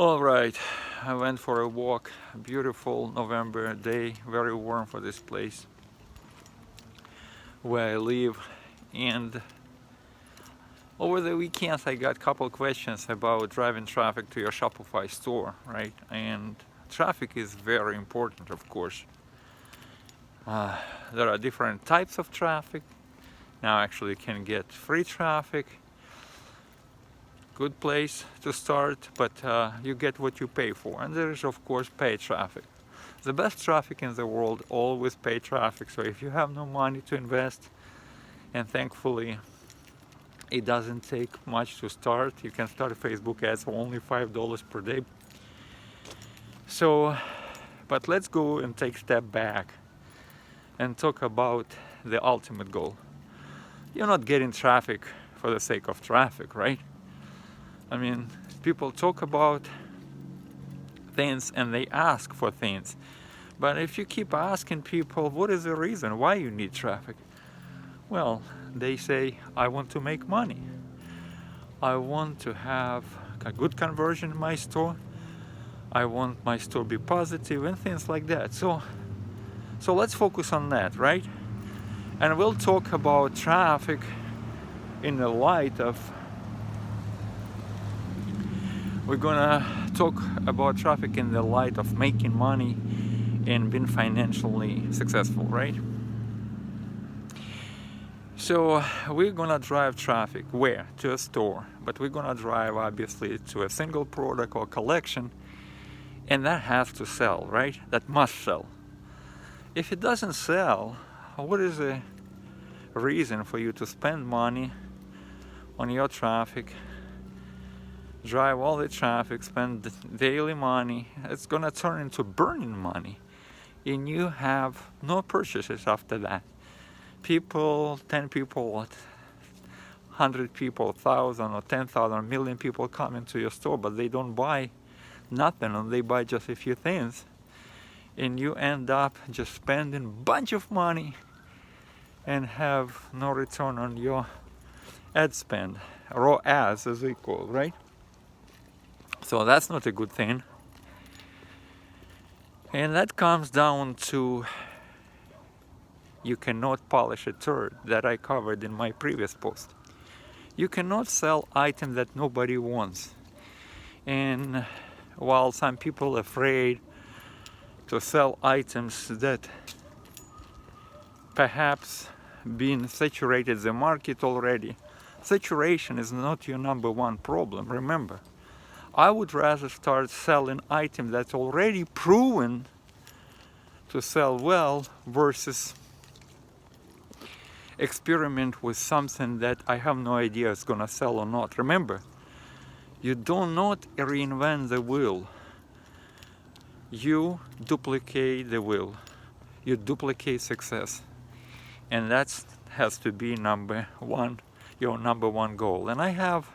All right, I went for a walk. Beautiful November day, very warm for this place where I live. And over the weekends, I got a couple questions about driving traffic to your Shopify store, right? And traffic is very important, of course. There are different types of traffic. Now, actually, you can get free traffic. Good place to start, but you get what you pay for. And there is, of course, paid traffic. The best traffic in the world, always paid traffic. So if you have no money to invest, and thankfully it doesn't take much to start, you can start Facebook ads for only $5 per day. So, but let's go and take a step back and talk about the ultimate goal. You're not getting traffic for the sake of traffic, right? I mean, people talk about things and they ask for things. But if you keep asking people, what is the reason why you need traffic? Well, they say, I want to make money. I want to have a good conversion in my store. I want my store to be positive and things like that. So let's focus on that, right? And we'll talk about traffic in the light of We're gonna talk about traffic in the light of making money and being financially successful, right? So we're gonna drive traffic where? To a store, but we're gonna drive obviously to a single product or collection, and that has to sell, right? That must sell. If it doesn't sell, what is the reason for you to spend money on your traffic? Drive all the traffic, spend daily money. It's gonna turn into burning money, and you have no purchases after that. People, 10 people, 100 people, 1,000 or 10,000, a million people come into your store, but they don't buy nothing, and they buy just a few things, and you end up just spending a bunch of money and have no return on your ad spend, raw ads as they call, right? So that's not a good thing. And that comes down to you cannot polish a turd that I covered in my previous post. You cannot sell items that nobody wants. And while some people are afraid to sell items that perhaps been saturated the market already, saturation is not your number one problem, remember. I would rather start selling items that's already proven to sell well versus experiment with something that I have no idea is gonna sell or not. Remember, you do not reinvent the wheel. You duplicate the wheel. You duplicate success. And that has to be your number one goal. And I have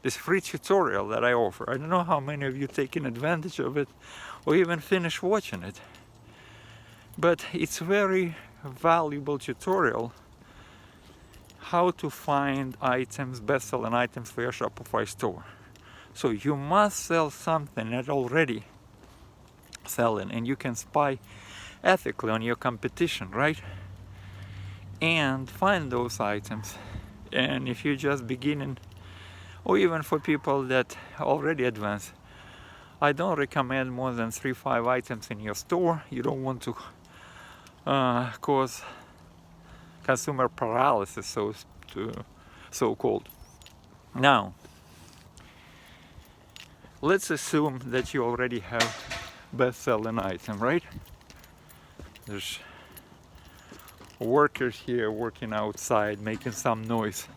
this free tutorial that I offer. I don't know how many of you taken advantage of it or even finished watching it. But it's a very valuable tutorial how to find items, best-selling items for your Shopify store. So you must sell something that already selling, and you can spy ethically on your competition, right? And find those items. And if you're just beginning, or even for people that already advanced, I don't recommend more than 3-5 items in your store. You don't want to cause consumer paralysis, so-called. Now, let's assume that you already have best-selling item, right? There's workers here working outside, making some noise.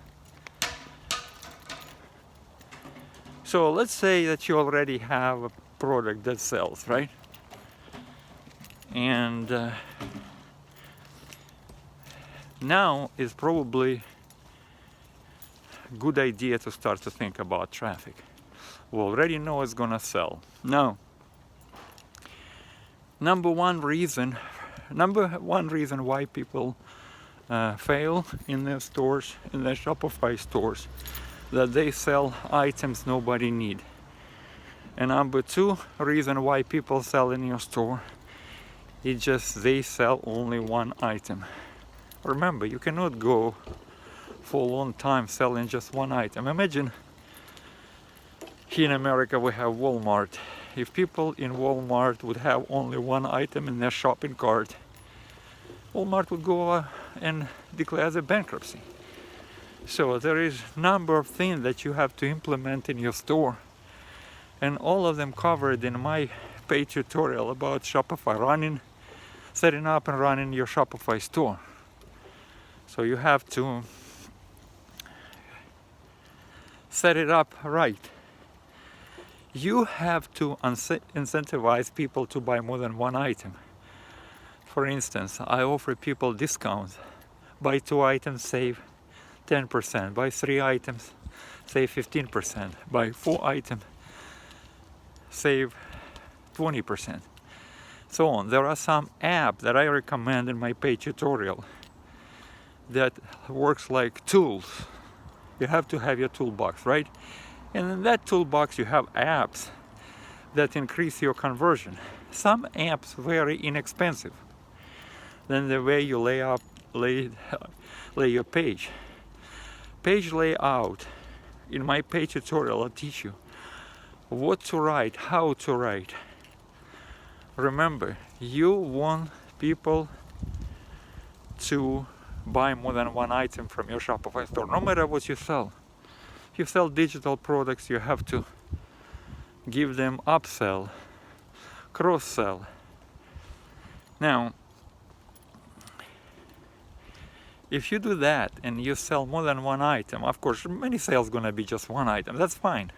So let's say that you already have a product that sells, right? And now is probably a good idea to start to think about traffic. We already know it's gonna sell. Now, number one reason why people fail in their stores, in their Shopify stores, that they sell items nobody need. And number two reason why people sell in your store, it's just they sell only one item. Remember, you cannot go for a long time selling just one item. Imagine here in America we have Walmart. If people in Walmart would have only one item in their shopping cart, Walmart would go and declare the bankruptcy. So there is a number of things that you have to implement in your store, and all of them covered in my paid tutorial about Shopify setting up and running your Shopify store. So you have to set it up right. You have to incentivize people to buy more than one item. For instance, I offer people discounts. Buy 2 items, save 10%. Buy 3 items, save 15%. Buy 4 items, save 20%. So on. There are some apps that I recommend in my paid tutorial that works like tools. You have to have your toolbox, right? And in that toolbox you have apps that increase your conversion. Some apps very inexpensive than the way you lay your page. Page layout. In my page tutorial I'll teach you what to write, how to write. Remember, you want people to buy more than one item from your Shopify store, no matter what you sell. If you sell digital products, you have to give them upsell, cross-sell. Now, if you do that and you sell more than one item, of course, many sales gonna be just one item, that's fine.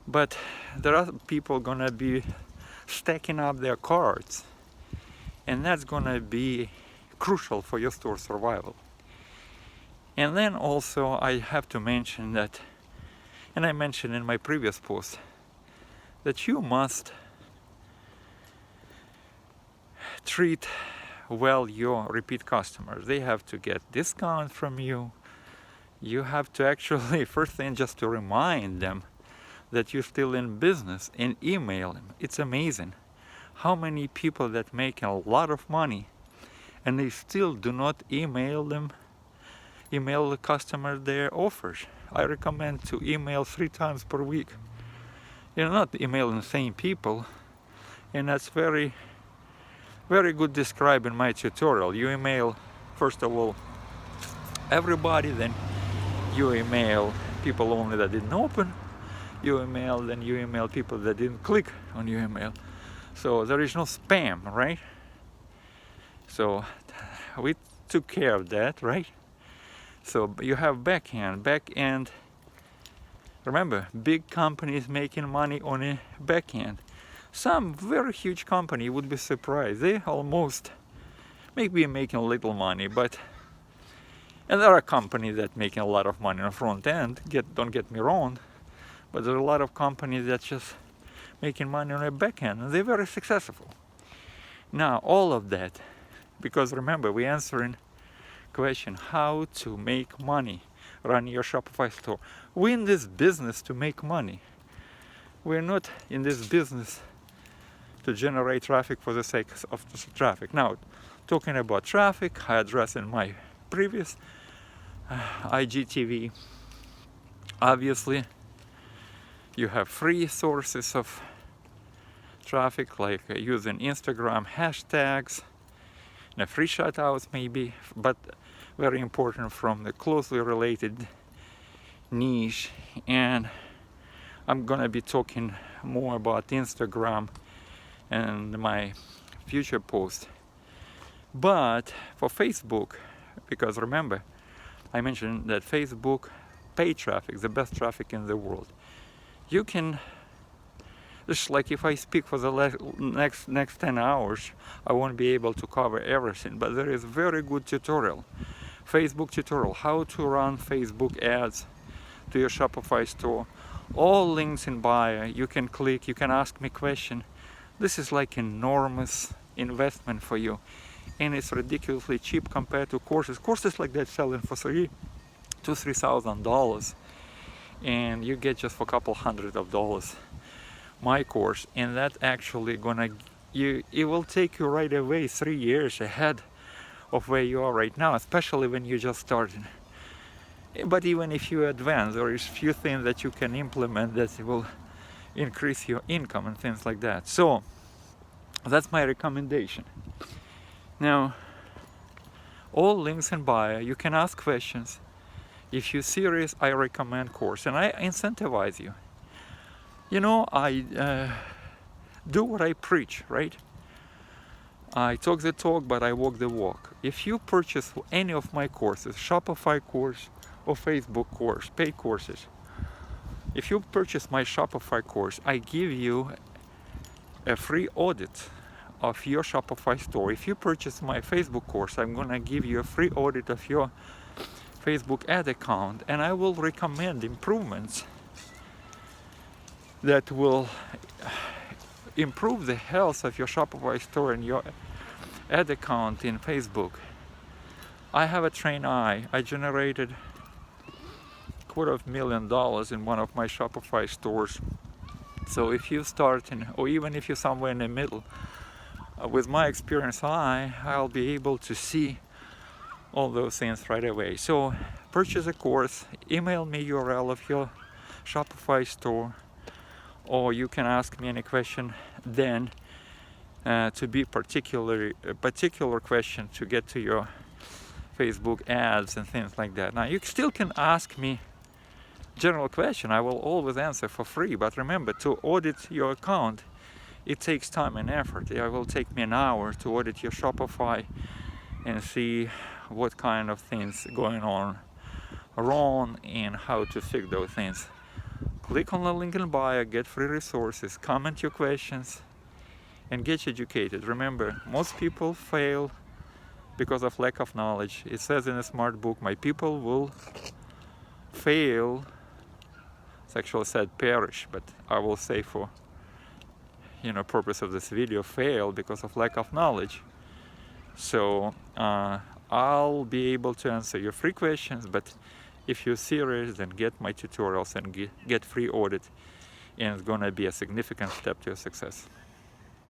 But there are people gonna be stacking up their carts, and that's gonna be crucial for your store survival. And then also I have to mention that, and I mentioned in my previous post, that you must treat well your repeat customers. They have to get discount from you. You have to actually, first thing, just to remind them that you're still in business, and email them. It's amazing how many people that make a lot of money and they still do not email the customer their offers. I recommend to email 3 times per week. You're not emailing the same people, and that's very, very good described in my tutorial. You email, first of all, everybody, then you email people only that didn't open, then you email people that didn't click on your email. So there is no spam, right? So we took care of that, right? So you have backend. Remember, big companies making money on a backend. Some very huge company would be surprised. They almost maybe making a little money, but and there are companies that making a lot of money on front end. Don't get me wrong, but there are a lot of companies that just making money on a backend, and they're very successful. Now all of that, because remember, we're answering question how to make money running your Shopify store. We're in this business to make money. We're not in this business to generate traffic for the sake of traffic. Now, talking about traffic, I addressed in my previous IGTV. Obviously, you have free sources of traffic, like using Instagram hashtags, and free shoutouts maybe, but very important from the closely related niche. And I'm gonna be talking more about Instagram and my future post. But for Facebook, because remember, I mentioned that Facebook paid traffic, the best traffic in the world. You can, just like if I speak for the next 10 hours, I won't be able to cover everything, but there is very good tutorial, Facebook tutorial, how to run Facebook ads to your Shopify store. All links in bio. You can click, you can ask me question. This is like enormous investment for you, and it's ridiculously cheap compared to courses. Courses like that selling for $3,000, and you get just for a couple $100. my course, and that actually gonna it will take you right away 3 years ahead of where you are right now, especially when you just started. But even if you advance, there is few things that you can implement that will increase your income and things like that. So that's my recommendation. Now, all links in bio. You can ask questions. If you're serious, I recommend course, and I incentivize you. You know, I do what I preach, right? I talk the talk, but I walk the walk. If you purchase any of my courses, Shopify course or Facebook course, paid courses, if you purchase my Shopify course, I give you a free audit of your Shopify store. If you purchase my Facebook course, I'm gonna give you a free audit of your Facebook ad account, and I will recommend improvements that will improve the health of your Shopify store and your ad account in Facebook. I have a trained eye. I generated $250,000 in one of my Shopify stores. So if you start in, or even if you're somewhere in the middle, with my experience eye, I'll be able to see all those things right away. So purchase a course, email me URL of your Shopify store, or you can ask me any question then to be a particular question to get to your Facebook ads and things like that. Now you still can ask me general question. I will always answer for free, but remember, to audit your account, it takes time and effort. It will take me an hour to audit your Shopify and see what kind of things going on wrong and how to fix those things. Click on the link in bio, get free resources, comment your questions, and get educated. Remember, most people fail because of lack of knowledge. It says in a smart book, my people will fail. It's actually said perish, but I will say for purpose of this video, fail because of lack of knowledge. So I'll be able to answer your free questions, but if you're serious, then get my tutorials and get free audit, and it's gonna be a significant step to your success.